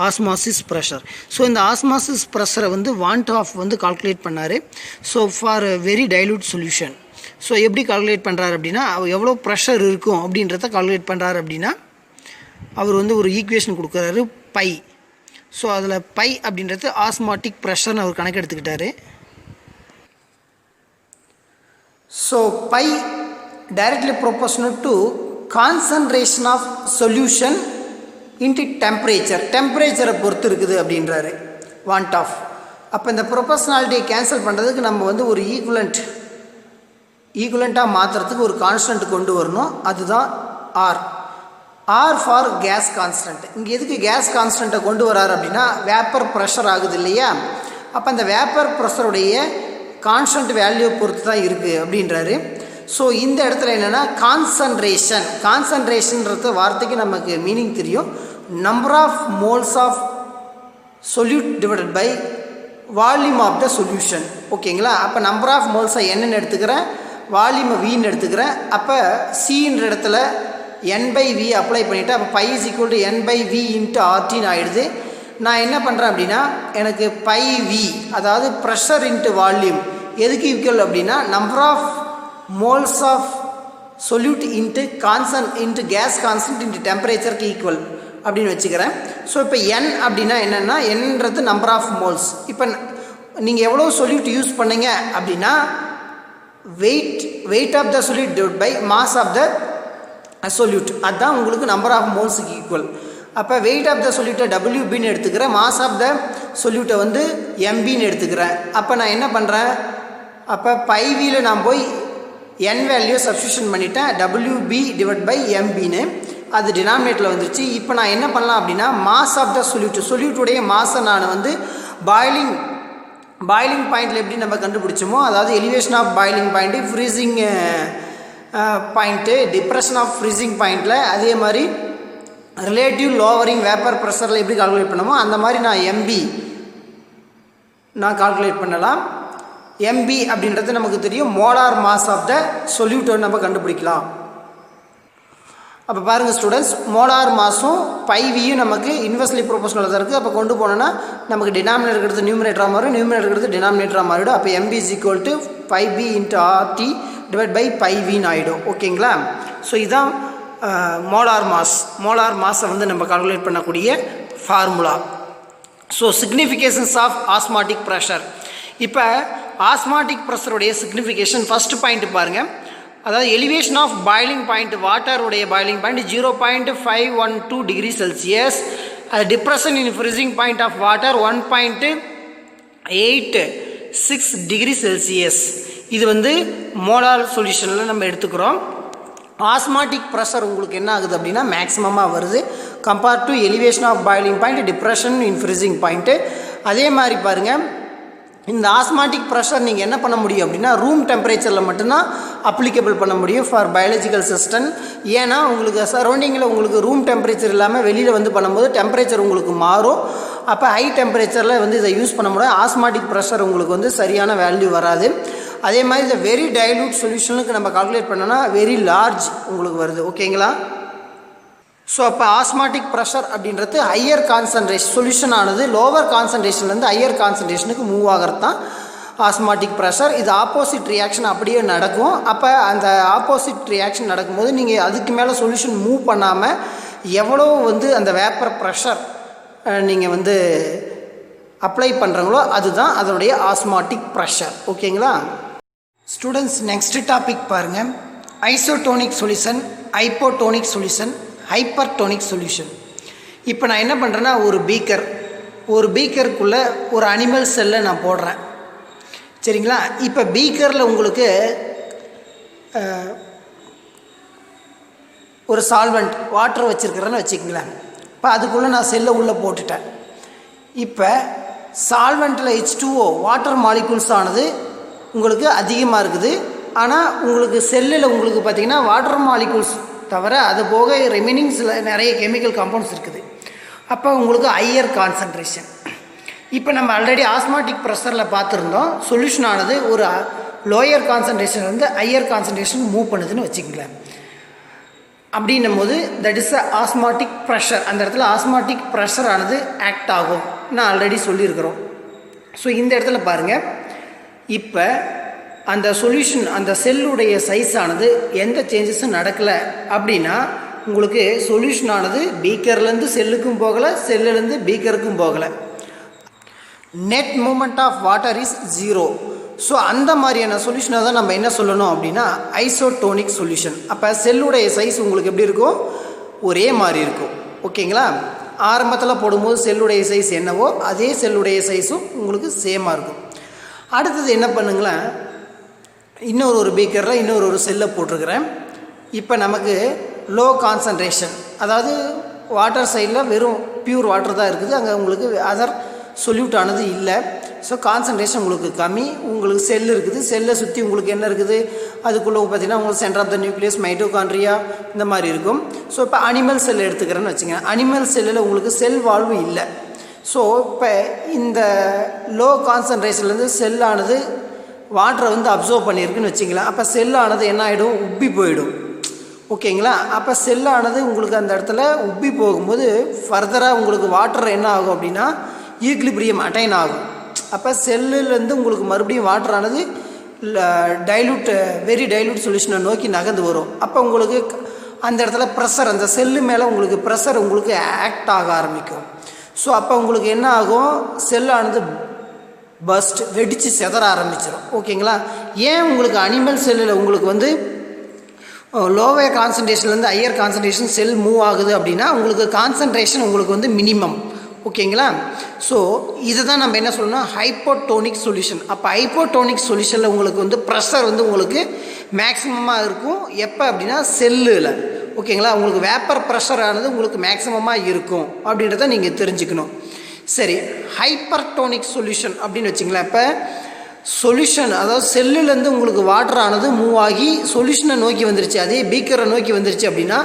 ஆஸ்மாசிஸ் ப்ரெஷர். ஸோ இந்த ஆஸ்மாசிஸ் ப்ரெஷரை வந்து வாண்ட் ஆஃப் வந்து கால்குலேட் பண்ணார். So for very dilute solution. So எப்படி கால்குலேட் பண்ணுறாரு அப்படின்னா, எவ்வளோ ப்ரெஷர் இருக்கும் அப்படின்றத கால்குலேட் பண்ணுறாரு அப்படின்னா அவர் வந்து ஒரு ஈக்குவேஷன் கொடுக்குறாரு பை. ஸோ அதில் பை அப்படின்றது ஆஸ்மாட்டிக் ப்ரெஷர்னு அவர் கணக்கு எடுத்துக்கிட்டாரு. So pi directly proportional to concentration of solution into டெம்பரேச்சரை பொறுத்து இருக்குது அப்படின்றாரு வாண்ட் ஆஃப். அப்போ இந்த ப்ரொபோர்ஷனாலிட்டியை கேன்சல் பண்ணுறதுக்கு நம்ம வந்து ஒரு ஈக்குவலண்ட்டாக மாற்றுறதுக்கு ஒரு கான்ஸ்டன்ட் கொண்டு வரணும். அதுதான் ஆர் ஃபார் கேஸ் கான்ஸ்டன்ட். இங்கே எதுக்கு கேஸ் கான்ஸ்டண்ட்டை கொண்டு வராரு அப்படின்னா வேப்பர் ப்ரெஷர் ஆகுது இல்லையா, அப்போ அந்த வேப்பர் ப்ரெஷருடைய கான்ஸ்டன்ட் வேல்யூ பொறுத்து தான் இருக்குது அப்படின்றாரு. ஸோ இந்த இடத்துல என்னென்னா கான்சன்ட்ரேஷன்றது வார்த்தைக்கு நமக்கு மீனிங் தெரியும். Number of moles of solute divided by volume of the solution. ஓகேங்களா? அப்போ நம்பர் ஆஃப் மோல்ஸை என்னென்னு எடுத்துக்கிறேன், வால்யூமை வின்னு எடுத்துக்கிறேன். அப்போ சின்ற இடத்துல n/v அப்ளை பண்ணிவிட்டு அப்போ π = n/v × RTன்னு ஆகிடுது. நான் என்ன பண்ணுறேன் அப்படின்னா எனக்கு πv அதாவது ப்ரெஷர் இன்ட்டு வால்யூம் எதுக்கு ஈக்குவல் அப்படின்னா number of moles of solute into gas constant into டெம்பரேச்சருக்கு ஈக்குவல் அப்படின்னு வச்சுக்கிறேன். ஸோ இப்போ n அப்படின்னா என்னென்னா nன்றது நம்பர் ஆஃப் மோல்ஸ். இப்போ நீங்கள் எவ்வளோ சொல்யூட் யூஸ் பண்ணீங்க அப்படின்னா weight of the solute divide by mass of the solute, அதுதான் உங்களுக்கு நம்பர் ஆஃப் மோல்ஸுக்கு ஈக்குவல். அப்போ வெயிட் ஆஃப் த சொல்யூட்டை WBன்னு எடுத்துக்கிறேன், மாஸ் ஆஃப் த சொல்யூட்டை வந்து MBன்னு எடுத்துக்கிறேன். அப்போ நான் என்ன பண்ணுறேன், அப்போ பைவியில் நான் போய் n வேல்யூ சப்ஸ்டியூஷன் பண்ணிட்டேன், WB டிவைட் பை MBன்னு அது டினாமினேட்டில் வந்துருச்சு. இப்போ நான் என்ன பண்ணலாம் அப்படின்னா மாஸ் ஆஃப் த சொல்யூட்டுடைய மாஸை நான் வந்து பாயிலிங் பாயிண்டில் எப்படி நம்ம கண்டுபிடிச்சோமோ, அதாவது elevation of boiling point, freezing point, depression of freezing பாயிண்டில், அதே மாதிரி ரிலேட்டிவ் லோவரிங் வேப்பர் ப்ரெஷரில் எப்படி கால்குலேட் பண்ணமோ அந்த மாதிரி நான் MB கால்குலேட் பண்ணலாம். MB அப்படின்றது நமக்கு தெரியும், மோலார் மாஸ் ஆஃப் த சொல்யூட்டை நம்ம கண்டுபிடிக்கலாம். அப்போ பாருங்கள் ஸ்டூடெண்ட்ஸ், மோலார் மாஸும் பைவியும் நமக்கு இன்வெர்ஸ்லி ப்ரொபோஷனலாக தான் இருக்குது. அப்போ கொண்டு போனோன்னா நமக்கு டினாமினேட்டர் இருக்கிறது நியூமினேட்டராக மாறும், நியூமினேட்டர் இருக்கிறது டினாமினேட்டராக மாறிடும். அப்போ MB = πb × RT divide by πvன்னு ஆகிடும். ஓகேங்களா? ஸோ இதுதான் மோலார் மாஸை வந்து நம்ம கால்குலேட் பண்ணக்கூடிய formula. So significations of osmotic pressure. இப்போ ஆஸ்மாட்டிக் ப்ரெஷருடைய சிக்னிஃபிகேஷன் ஃபஸ்ட்டு பாயிண்ட் பாருங்கள். அதாவது எலிவேஷன் ஆஃப் பாயிலிங் பாயிண்ட், வாட்டருடைய பாயிலிங் பாயிண்ட் 0.512 டிகிரி செல்சியஸ். அது depression in freezing point of water 1.86 degree Celsius. இது வந்து மோலார் சொல்யூஷனில் நம்ம எடுத்துக்கிறோம். ஆஸ்மாட்டிக் ப்ரெஷர் உங்களுக்கு என்ன ஆகுது அப்படின்னா மேக்ஸிமமாக வருது compared to elevation of boiling point, depression in freezing point. அதே மாதிரி பாருங்கள், இந்த ஆஸ்மாட்டிக் ப்ரெஷர் நீங்கள் என்ன பண்ண முடியும் அப்படின்னா ரூம் டெம்பரேச்சரில் மட்டும்தான் அப்ளிகபிள் பண்ண முடியும் ஃபார் பயாலஜிக்கல் சிஸ்டம். ஏன்னா உங்களுக்கு சரௌண்டிங்கில் உங்களுக்கு ரூம் டெம்பரேச்சர் இல்லாமல் வெளியில் வந்து பண்ணும்போது டெம்பரேச்சர் உங்களுக்கு மாறும். அப்போ ஹை டெம்பரேச்சரில் வந்து இதை யூஸ் பண்ண முடியாது. ஆஸ்மாட்டிக் ப்ரெஷர் உங்களுக்கு வந்து சரியான வேல்யூ வராது. அதே மாதிரி இந்த வெரி டைலூட் சொல்யூஷனுக்கு நம்ம கால்குலேட் பண்ணோன்னா வெரி லார்ஜ் உங்களுக்கு வருது. ஓகேங்களா? ஸோ அப்போ ஆஸ்மாட்டிக் ப்ரெஷர் அப்படின்றது ஹையர் கான்சன்ட்ரேஷன் சொல்யூஷன் ஆனது லோவர் கான்சன்ட்ரேஷன்லேருந்து ஹையர் கான்சன்ட்ரேஷனுக்கு மூவ் ஆகிறது தான் ஆஸ்மாட்டிக் ப்ரெஷர். இது ஆப்போசிட் ரியாக்ஷன் அப்படியே நடக்கும். அப்போ அந்த ஆப்போசிட் ரியாக்ஷன் நடக்கும்போது நீங்கள் அதுக்கு மேலே சொல்யூஷன் மூவ் பண்ணாமல் எவ்வளோ வந்து அந்த வேப்பர் ப்ரெஷர் நீங்கள் வந்து அப்ளை பண்ணுறாங்களோ அதுதான் அதனுடைய ஆஸ்மாட்டிக் ப்ரெஷர். ஓகேங்களா ஸ்டூடெண்ட்ஸ்? நெக்ஸ்ட் டாபிக் பாருங்கள். Isotonic solution, hypotonic solution, hypertonic solution. இப்போ நான் என்ன பண்ணுறேன்னா ஒரு பீக்கருக்குள்ளே ஒரு அனிமல் செல்லை நான் போடுறேன். சரிங்களா? இப்போ பீக்கரில் உங்களுக்கு ஒரு சால்வெண்ட் வாட்டர் வச்சுருக்கிறேன்னு வச்சுக்கங்களேன். இப்போ அதுக்குள்ளே நான் செல்லை உள்ளே போட்டுட்டேன். இப்போ சால்வெண்ட்டில் H2O வாட்டர் மாலிகூல்ஸ் ஆனது உங்களுக்கு அதிகமாக இருக்குது. ஆனால் உங்களுக்கு செல்லில் உங்களுக்கு பார்த்திங்கன்னா வாட்டர் மாலிகூல்ஸ் தவிர அது போக ரிமைனிங்ஸில் நிறைய கெமிக்கல் காம்பவுண்ட்ஸ் இருக்குது. அப்போ உங்களுக்கு ஹையர் கான்சன்ட்ரேஷன். இப்போ நம்ம ஆல்ரெடி ஆஸ்மாட்டிக் ப்ரெஷரில் பார்த்துருந்தோம். சொல்யூஷன் ஆனது ஒரு லோயர் கான்சன்ட்ரேஷன் வந்து ஹையர் கான்சன்ட்ரேஷன் மூவ் பண்ணுதுன்னு வச்சுக்கங்களேன். அப்படின்னும் போது தட் இஸ் ஆஸ்மாட்டிக் ப்ரெஷர். அந்த இடத்துல ஆஸ்மாட்டிக் ப்ரெஷர் ஆனது ஆக்ட் ஆகும். நான் ஆல்ரெடி சொல்லியிருக்கிறோம். ஸோ இந்த இடத்துல பாருங்கள். இப்போ அந்த சொல்யூஷன் அந்த செல்லுடைய சைஸ் ஆனது எந்த சேஞ்சஸும் நடக்கலை அப்படின்னா உங்களுக்கு சொல்யூஷன் ஆனது பீக்கர்லேருந்து செல்லுக்கும் போகலை, செல்லுலேருந்து பீக்கருக்கும் போகலை. Net movement of water is 0. So அந்த மாதிரியான சொல்யூஷனை தான் நம்ம என்ன சொல்லணும் அப்படின்னா ஐசோடோனிக் சொல்யூஷன். அப்போ செல்லுடைய சைஸ் உங்களுக்கு எப்படி இருக்கும்? ஒரே மாதிரி இருக்கும். ஓகேங்களா? ஆரம்பத்தில் போடும்போது செல்லுடைய சைஸ் என்னவோ அதே செல்லுடைய சைஸும் உங்களுக்கு சேமாக இருக்கும். அடுத்தது என்ன பண்ணுங்களேன், இன்னொரு பீக்கரில் இன்னொரு செல்லை போட்டிருக்கிறேன். இப்போ நமக்கு லோ கான்சன்ட்ரேஷன், அதாவது வாட்டர் சைடில் வெறும் பியூர் வாட்டர் தான் இருக்குது. அங்கே உங்களுக்கு அதர் சொல்யூட் ஆனது இல்லை. ஸோ கான்சன்ட்ரேஷன் உங்களுக்கு கம்மி. உங்களுக்கு செல் இருக்குது. செல்லை சுற்றி உங்களுக்கு என்ன இருக்குது? அதுக்குள்ளே பார்த்திங்கன்னா உங்களுக்கு centre of the nucleus, mitochondria இந்த மாதிரி இருக்கும். ஸோ இப்போ அனிமல் செல் எடுத்துக்கிறேன்னு வச்சுங்க. அனிமல் செல்லில் உங்களுக்கு செல் வால்வு இல்லை. ஸோ இப்போ இந்த லோ கான்சன்ட்ரேஷன்லேருந்து செல்லானது வாட்டரை வந்து அப்சர்வ் பண்ணியிருக்குன்னு வச்சிங்களேன். அப்போ செல்லானது என்ன ஆகிடும்? உப்பி போயிடும். ஓகேங்களா? அப்போ செல்லானது உங்களுக்கு அந்த இடத்துல உப்பி போகும்போது ஃபர்தராக உங்களுக்கு வாட்டர் என்ன ஆகும் அப்படின்னா ஈக்லிபிரியம் அட்டைன் ஆகும். அப்போ செல்லுலேருந்து உங்களுக்கு மறுபடியும் வாட்டரானது வெரி டைலூட் சொல்யூஷனை நோக்கி நகர்ந்து வரும். அப்போ உங்களுக்கு அந்த இடத்துல ப்ரெஷர், அந்த செல்லு மேலே உங்களுக்கு ப்ரெஷர் உங்களுக்கு ஆக்ட் ஆக ஆரம்பிக்கும். ஸோ அப்போ உங்களுக்கு என்ன ஆகும்? செல்லானது பஸ்ட் வெடித்து செதற ஆரம்பிச்சிடும். ஓகேங்களா? ஏன் உங்களுக்கு அனிமல் செல்லில் உங்களுக்கு வந்து லோவர் கான்சன்ட்ரேஷன்லேருந்து ஹையர் கான்சன்ட்ரேஷன் செல் மூவ் ஆகுது அப்படின்னா உங்களுக்கு கான்சன்ட்ரேஷன் உங்களுக்கு வந்து மினிமம். ஓகேங்களா? ஸோ இதை தான் நம்ம என்ன சொல்லணும்? Hypotonic solution. அப்போ ஹைப்போடோனிக் சொல்யூஷனில் உங்களுக்கு வந்து ப்ரெஷர் வந்து உங்களுக்கு மேக்ஸிமமாக இருக்கும். எப்போ அப்படின்னா செல்லில். ஓகேங்களா? உங்களுக்கு வேப்பர் ப்ரெஷர் ஆனது உங்களுக்கு மேக்ஸிமமாக இருக்கும் அப்படின்றத நீங்கள் தெரிஞ்சுக்கணும். சரி, ஹைப்பர்டோனிக் சொல்யூஷன் அப்படின்னு வச்சிங்களேன். இப்போ சொல்யூஷன் அதாவது செல்லுலேருந்து உங்களுக்கு வாட்டர் ஆனது மூவ் ஆகி சொல்யூஷனை நோக்கி வந்துருச்சு, அதே பீக்கரை நோக்கி வந்துருச்சு அப்படின்னா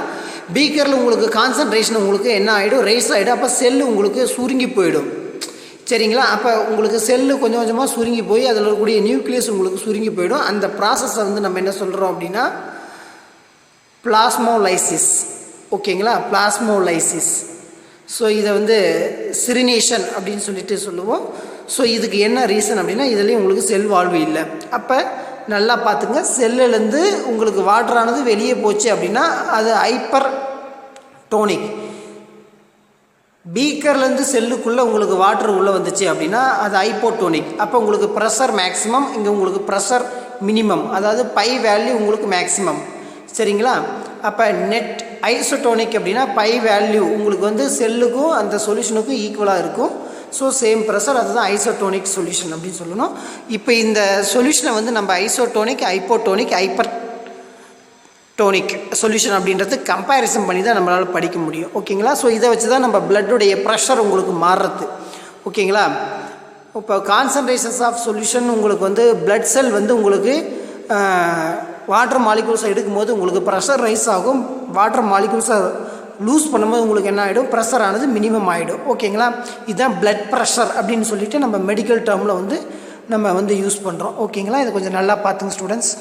பீக்கரில் உங்களுக்கு கான்சன்ட்ரேஷன் உங்களுக்கு என்ன ஆகிடும்? ரைஸ் ஆகிடும். அப்போ செல்லு உங்களுக்கு சுருங்கி போயிடும். சரிங்களா? அப்போ உங்களுக்கு செல்லு கொஞ்சம் கொஞ்சமாக சுருங்கி போய் அதில் இருக்கக்கூடிய நியூக்ளியஸ் உங்களுக்கு சுருங்கி போயிடும். அந்த ப்ராசஸை வந்து நம்ம என்ன சொல்கிறோம் அப்படின்னா பிளாஸ்மோலைசிஸ். ஓகேங்களா? பிளாஸ்மோலைசிஸ். ஸோ இதை வந்து சிரினேஷன் அப்படின்னு சொல்லிட்டு சொல்லுவோம். ஸோ இதுக்கு என்ன ரீசன் அப்படின்னா இதுலேயும் உங்களுக்கு செல் வாழ்வு இல்லை. அப்போ நல்லா பார்த்துங்க, செல்லுலேருந்து உங்களுக்கு வாட்டரானது வெளியே போச்சு அப்படின்னா அது ஹைப்பர் டோனிக். பீக்கர்லேருந்து செல்லுக்குள்ளே உங்களுக்கு வாட்டர் உள்ளே வந்துச்சு அப்படின்னா அது ஹைப்போடோனிக். அப்போ உங்களுக்கு ப்ரெஷர் மேக்ஸிமம், இங்கே உங்களுக்கு ப்ரெஷர் மினிமம், அதாவது பை வேல்யூ உங்களுக்கு மேக்ஸிமம். சரிங்களா? அப்போ நெட் ஐசோடோனிக் அப்படின்னா பை வேல்யூ உங்களுக்கு வந்து செல்லுக்கும் அந்த சொல்யூஷனுக்கும் ஈக்குவலாக இருக்கும். ஸோ சேம் ப்ரெஷர், அதுதான் ஐசோடோனிக் சொல்யூஷன் அப்படின்னு சொல்லணும். இப்போ இந்த சொல்யூஷனை வந்து நம்ம ஐசோடோனிக், ஹைப்போடோனிக், ஹைப்பர்டோனிக் சொல்யூஷன் அப்படின்றது கம்பேரிசன் பண்ணி தான் நம்மளால் படிக்க முடியும். ஓகேங்களா? ஸோ இதை வச்சு தான் நம்ம பிளட்டுடைய ப்ரெஷர் உங்களுக்கு மாறுறது. ஓகேங்களா? இப்போ கான்சன்ட்ரேஷன்ஸ் ஆஃப் சொல்யூஷன் உங்களுக்கு வந்து பிளட் செல் வந்து உங்களுக்கு வாட்டர் மாலிகூல்ஸை எடுக்கும்போது உங்களுக்கு ப்ரெஷர் ரைஸ் ஆகும். வாட்டர் மாலிகூல்ஸை லூஸ் பண்ணும்போது உங்களுக்கு என்ன ஆகிடும், ப்ரெஷர் ஆனது மினிமம் ஆகிடும். ஓகேங்களா, இதுதான் பிளட் ப்ரெஷர் அப்படின்னு சொல்லிட்டு நம்ம மெடிக்கல் டேர்மில் வந்து நம்ம வந்து யூஸ் பண்ணுறோம். ஓகேங்களா, இதை கொஞ்சம் நல்லா பார்த்துங்க ஸ்டூடெண்ட்ஸ்.